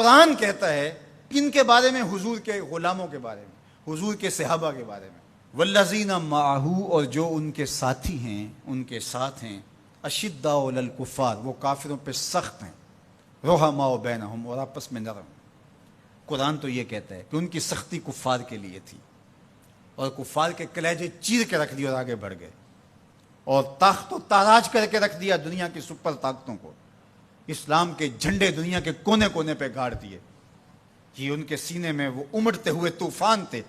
قرآن کہتا ہے کن کے بارے میں؟ حضور کے غلاموں کے بارے میں، حضور کے صحابہ کے بارے میں، والذین معہ، اور جو ان کے ساتھی ہیں، ان کے ساتھ ہیں، اشداء علی الکفار، وہ کافروں پہ سخت ہیں، رحماء بینہم، اور آپس میں نرم۔ قرآن تو یہ کہتا ہے کہ ان کی سختی کفار کے لیے تھی، اور کفار کے کلیجے چیر کے رکھ دیے اور آگے بڑھ گئے، اور تاخت و تاراج کر کے رکھ دیا دنیا کی سپر طاقتوں کو، اسلام کے جھنڈے دنیا کے کونے کونے پہ گاڑ دیے۔ یہ ان کے سینے میں وہ امڑتے ہوئے طوفان تھے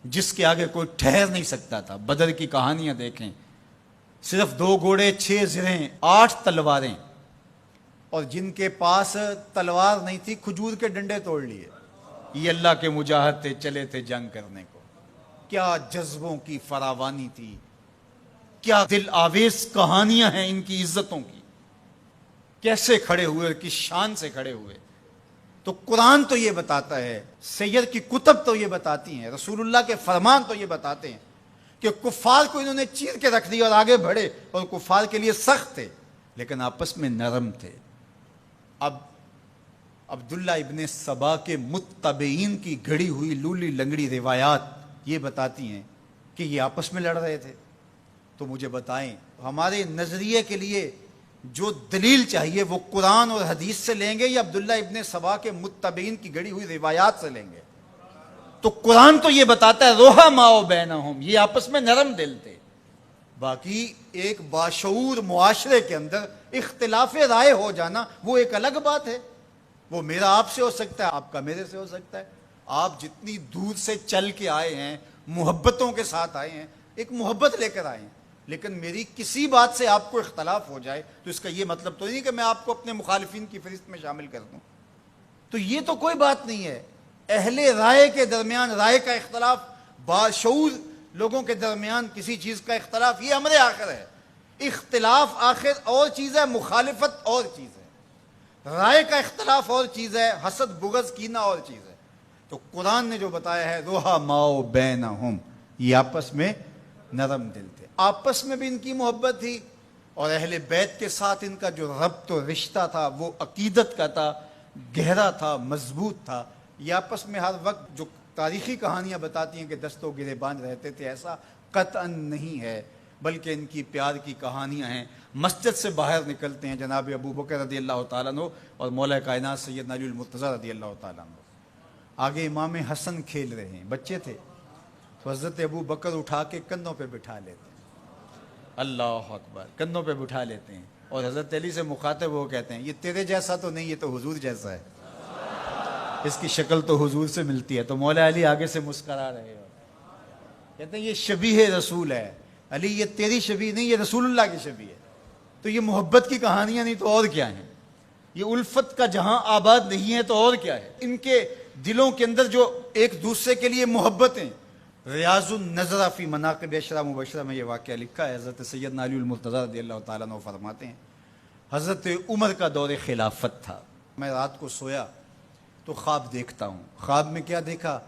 جس کے آگے کوئی ٹھہر نہیں سکتا تھا۔ بدر کی کہانیاں دیکھیں، صرف 2 گھوڑے، 6 زرہیں، 8 تلواریں، اور جن کے پاس تلوار نہیں تھی کھجور کے ڈنڈے توڑ لیے۔ یہ اللہ کے مجاہد تھے، چلے تھے جنگ کرنے کو۔ کیا جذبوں کی فراوانی تھی، کیا دل آویز کہانیاں ہیں ان کی عزتوں کی، کیسے کھڑے ہوئے، کس شان سے کھڑے ہوئے۔ تو قرآن تو یہ بتاتا ہے، سید کی کتب تو یہ بتاتی ہیں، رسول اللہ کے فرمان تو یہ بتاتے ہیں کہ کفار کو انہوں نے چیر کے رکھ دیا اور آگے بڑھے، اور کفار کے لیے سخت تھے لیکن آپس میں نرم تھے۔ اب عبداللہ ابن سبا کے متبعین کی گھڑی ہوئی لولی لنگڑی روایات یہ بتاتی ہیں کہ یہ آپس میں لڑ رہے تھے۔ تو مجھے بتائیں، ہمارے نظریے کے لیے جو دلیل چاہیے وہ قرآن اور حدیث سے لیں گے یا عبداللہ ابن سبا کے متبعین کی گھڑی ہوئی روایات سے لیں گے؟ تو قرآن تو یہ بتاتا ہے رحماء بینہم، یہ آپس میں نرم دل تھے۔ باقی ایک باشعور معاشرے کے اندر اختلاف رائے ہو جانا وہ ایک الگ بات ہے، وہ میرا آپ سے ہو سکتا ہے، آپ کا میرے سے ہو سکتا ہے۔ آپ جتنی دور سے چل کے آئے ہیں، محبتوں کے ساتھ آئے ہیں، ایک محبت لے کر آئے ہیں، لیکن میری کسی بات سے آپ کو اختلاف ہو جائے تو اس کا یہ مطلب تو نہیں کہ میں آپ کو اپنے مخالفین کی فہرست میں شامل کر دوں۔ تو یہ تو کوئی بات نہیں ہے۔ اہل رائے کے درمیان رائے کا اختلاف، باشعور لوگوں کے درمیان کسی چیز کا اختلاف، یہ امر آخر ہے۔ اختلاف آخر اور چیز ہے، مخالفت اور چیز ہے، رائے کا اختلاف اور چیز ہے، حسد بغض کینہ اور چیز ہے۔ تو قرآن نے جو بتایا ہے رحماء بینہم، یہ آپس میں نرم دل تھے، آپس میں بھی ان کی محبت تھی، اور اہل بیت کے ساتھ ان کا جو ربط و رشتہ تھا وہ عقیدت کا تھا، گہرا تھا، مضبوط تھا۔ یہ آپس میں ہر وقت جو تاریخی کہانیاں بتاتی ہیں کہ دست و گریبان رہتے تھے، ایسا قطعاً نہیں ہے، بلکہ ان کی پیار کی کہانیاں ہیں۔ مسجد سے باہر نکلتے ہیں جناب ابو بکر رضی اللہ تعالیٰ عنہ اور مولا کائنات سیدنا علی المرتضیٰ رضی اللہ تعالیٰ عنہ، آگے امام حسن کھیل رہے ہیں، بچے تھے، تو حضرت ابو بکر اٹھا کے کندھوں پہ بٹھا لیتے ہیں، اللہ اکبر، کندھوں پہ بٹھا لیتے ہیں، اور حضرت علی سے مخاطب وہ کہتے ہیں یہ تیرے جیسا تو نہیں، یہ تو حضور جیسا ہے، اس کی شکل تو حضور سے ملتی ہے۔ تو مولا علی آگے سے مسکرا رہے ہیں، کہتے ہیں یہ شبیہ رسول ہے، علی یہ تیری شبیہ نہیں، یہ رسول اللہ کی شبیہ ہے۔ تو یہ محبت کی کہانیاں نہیں تو اور کیا ہیں؟ یہ الفت کا جہاں آباد نہیں ہے تو اور کیا ہے؟ ان کے دلوں کے اندر جو ایک دوسرے کے لیے محبتیں۔ ریاض النظرہ فی مناقب عشرہ مبشرہ میں یہ واقعہ لکھا ہے، حضرت سیدنا علی المرتضیٰ رضی اللہ تعالیٰ عنہ فرماتے ہیں حضرت عمر کا دور خلافت تھا، میں رات کو سویا تو خواب دیکھتا ہوں۔ خواب میں کیا دیکھا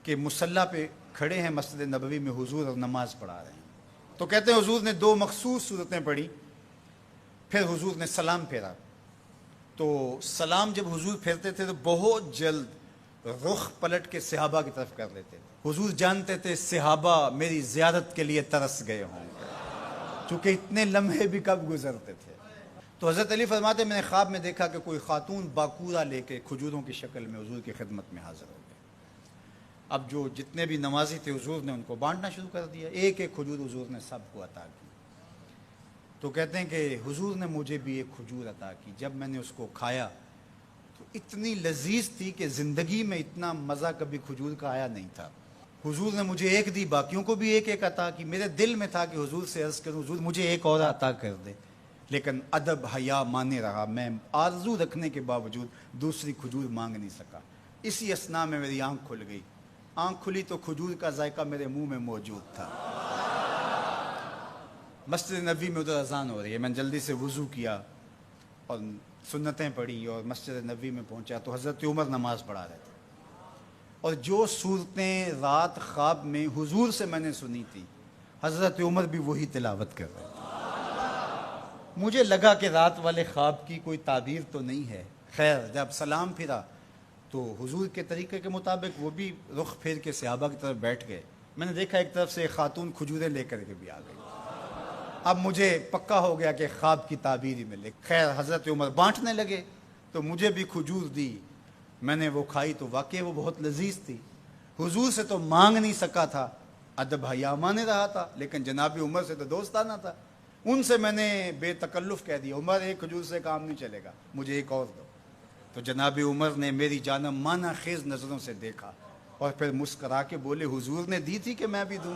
کہ مصلی پہ کھڑے ہیں مسجد نبوی میں حضور اور نماز پڑھا رہے ہیں۔ تو کہتے ہیں حضور نے 2 مخصوص صورتیں پڑھی، پھر حضور نے سلام پھیرا، تو سلام جب حضور پھیرتے تھے تو بہت جلد رخ پلٹ کے صحابہ کی طرف کر لیتے تھے۔ حضور جانتے تھے صحابہ میری زیارت کے لیے ترس گئے ہوں گے، چونکہ اتنے لمحے بھی کب گزرتے تھے۔ تو حضرت علی فرماتے میں نے خواب میں دیکھا کہ کوئی خاتون باکورہ لے کے کھجوروں کی شکل میں حضور کی خدمت میں حاضر ہو گئے۔ اب جو جتنے بھی نمازی تھے حضور نے ان کو بانٹنا شروع کر دیا، ایک ایک کھجور حضور نے سب کو عطا کی۔ تو کہتے ہیں کہ حضور نے مجھے بھی ایک کھجور عطا کی، جب میں نے اس کو کھایا تو اتنی لذیذ تھی کہ زندگی میں اتنا مزہ کبھی کھجور کا آیا نہیں تھا۔ حضور نے مجھے ایک دی، باقیوں کو بھی ایک ایک عطا کی۔ میرے دل میں تھا کہ حضور سے عرض کروں حضور مجھے ایک اور عطا کر دے، لیکن ادب حیا مانے رہا، میں آرزو رکھنے کے باوجود دوسری کھجور مانگ نہیں سکا۔ اسی اثناء میں میری آنکھ کھل گئی، آنکھ کھلی تو کھجور کا ذائقہ میرے منہ میں موجود تھا۔ مسجد نبوی میں ادھر اذان ہو رہی ہے، میں نے جلدی سے وضو کیا اور سنتیں پڑھی اور مسجد نبوی میں پہنچا تو حضرت عمر نماز پڑھا رہے تھے، اور جو صورتیں رات خواب میں حضور سے میں نے سنی تھی حضرت عمر بھی وہی تلاوت کر رہے تھے۔ مجھے لگا کہ رات والے خواب کی کوئی تعبیر تو نہیں ہے۔ خیر جب سلام پھرا تو حضور کے طریقے کے مطابق وہ بھی رخ پھیر کے صحابہ کی طرف بیٹھ گئے. میں نے دیکھا ایک طرف سے ایک خاتون کھجوریں لے کر کے بھی آ گئی. اب مجھے پکا ہو گیا کہ خواب کی تعبیر ہی ملے. خیر حضرت عمر بانٹنے لگے تو مجھے بھی کھجور دی. میں نے وہ کھائی تو واقعی وہ بہت لذیذ تھی. حضور سے تو مانگ نہیں سکا تھا, ادب حیا مانے رہا تھا, لیکن جناب عمر سے تو دوستانہ تھا. ان سے میں نے بے تکلف کہہ دیا, عمر ایک کھجور سے کام نہیں چلے گا, مجھے ایک اور دو. تو جناب عمر نے میری جانب مانا خیز نظروں سے دیکھا اور پھر مسکرا کے بولے, حضور نے دی تھی کہ میں بھی دوں.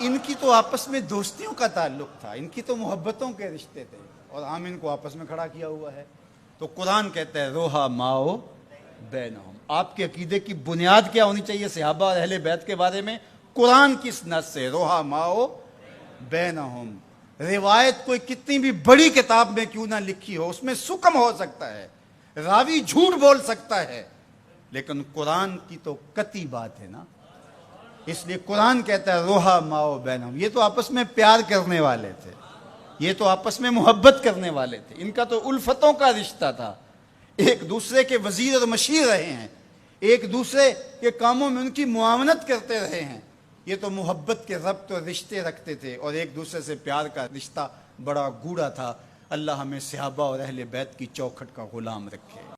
ان کی تو آپس میں دوستیوں کا تعلق تھا, ان کی تو محبتوں کے رشتے تھے, اور ہم ان کو آپس میں کھڑا کیا ہوا ہے. تو قرآن کہتا ہے روحا ماؤ بینہم. آپ کے عقیدے کی بنیاد کیا ہونی چاہیے صحابہ اور اہل بیت کے بارے میں؟ قرآن کی نص سے روحا ماؤ بینہم. روایت کوئی کتنی بھی بڑی کتاب میں کیوں نہ لکھی ہو, اس میں سکم ہو سکتا ہے, راوی جھوٹ بول سکتا ہے, لیکن قرآن کی تو قطعی بات ہے نا. اس لیے قرآن کہتا ہے روحا ماؤ بینہم. یہ تو آپس میں پیار کرنے والے تھے, یہ تو آپس میں محبت کرنے والے تھے, ان کا تو الفتوں کا رشتہ تھا. ایک دوسرے کے وزیر اور مشیر رہے ہیں, ایک دوسرے کے کاموں میں ان کی معاونت کرتے رہے ہیں. یہ تو محبت کے ربط اور رشتے رکھتے تھے, اور ایک دوسرے سے پیار کا رشتہ بڑا گوڑا تھا. اللہ ہمیں صحابہ اور اہل بیت کی چوکھٹ کا غلام رکھے.